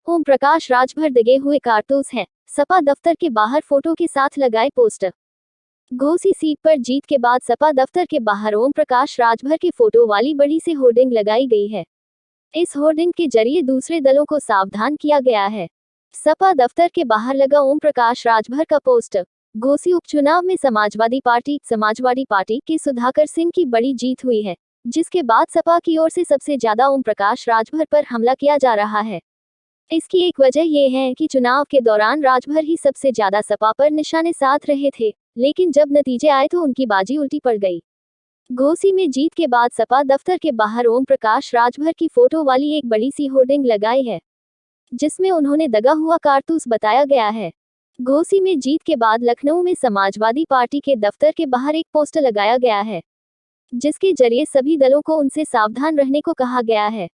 ओम प्रकाश राजभर दगे हुए कारतूस हैं। सपा दफ्तर के बाहर फोटो के साथ लगाए पोस्टर। घोसी सीट पर जीत के बाद सपा दफ्तर के बाहर ओम प्रकाश राजभर की फोटो वाली बड़ी सी होर्डिंग लगाई गई है। इस होर्डिंग के जरिए दूसरे दलों को सावधान किया गया है। सपा दफ्तर के बाहर लगा ओम प्रकाश राजभर का पोस्टर। घोसी उपचुनाव में समाजवादी पार्टी के सुधाकर सिंह की बड़ी जीत हुई है, जिसके बाद सपा की ओर से सबसे ज्यादा ओम प्रकाश राजभर पर हमला किया जा रहा है। इसकी एक वजह यह है कि चुनाव के दौरान राजभर ही सबसे ज्यादा सपा पर निशाने साध रहे थे, लेकिन जब नतीजे आए तो उनकी बाजी उल्टी पड़ गई। घोसी में जीत के बाद सपा दफ्तर के बाहर ओम प्रकाश राजभर की फोटो वाली एक बड़ी सी होर्डिंग लगाई है, जिसमें उन्होंने दगा हुआ कारतूस बताया गया है। घोसी में जीत के बाद लखनऊ में समाजवादी पार्टी के दफ्तर के बाहर एक पोस्टर लगाया गया है, जिसके जरिए सभी दलों को उनसे सावधान रहने को कहा गया है।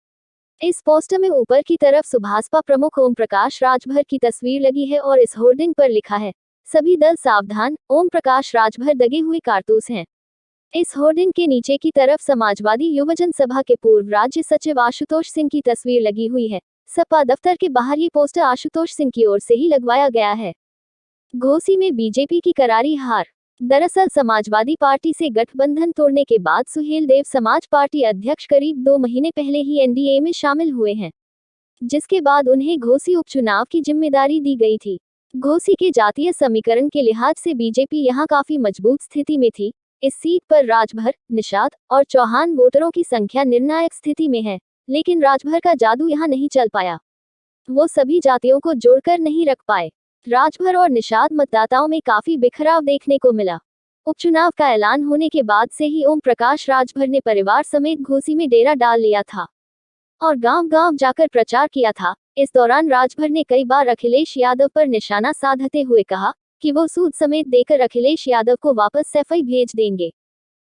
इस पोस्टर में ऊपर की तरफ सुभाषपा प्रमुख ओम प्रकाश राजभर की तस्वीर लगी है और इस होर्डिंग पर लिखा है, सभी दल सावधान, ओम प्रकाश राजभर दगे हुए कारतूस हैं। इस होर्डिंग के नीचे की तरफ समाजवादी युवजन सभा के पूर्व राज्य सचिव आशुतोष सिंह की तस्वीर लगी हुई है। सपा दफ्तर के बाहर ये पोस्टर आशुतोष सिंह की ओर से ही लगवाया गया है। घोसी में बीजेपी की करारी हार। दरअसल समाजवादी पार्टी से गठबंधन तोड़ने के बाद सुहेलदेव समाज पार्टी अध्यक्ष करीब 2 महीने पहले ही एनडीए में शामिल हुए हैं, जिसके बाद उन्हें घोसी उपचुनाव की जिम्मेदारी दी गई थी। घोसी के जातीय समीकरण के लिहाज से बीजेपी यहां काफी मजबूत स्थिति में थी। इस सीट पर राजभर, निषाद और चौहान वोटरों की संख्या निर्णायक स्थिति में है, लेकिन राजभर का जादू यहां नहीं चल पाया। वो सभी जातियों को जोड़कर नहीं रख पाए। राजभर और निषाद मतदाताओं में काफी बिखराव देखने को मिला। उपचुनाव का ऐलान होने के बाद से ही ओम प्रकाश राजभर ने परिवार समेत घोसी में डेरा डाल लिया था और गांव-गांव जाकर प्रचार किया था। इस दौरान राजभर ने कई बार अखिलेश यादव पर निशाना साधते हुए कहा कि वो सूद समेत देकर अखिलेश यादव को वापस सफाई भेज देंगे।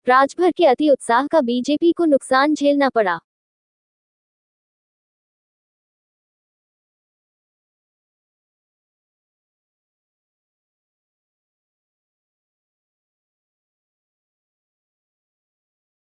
राजभर के अति उत्साह का बीजेपी को नुकसान झेलना पड़ा।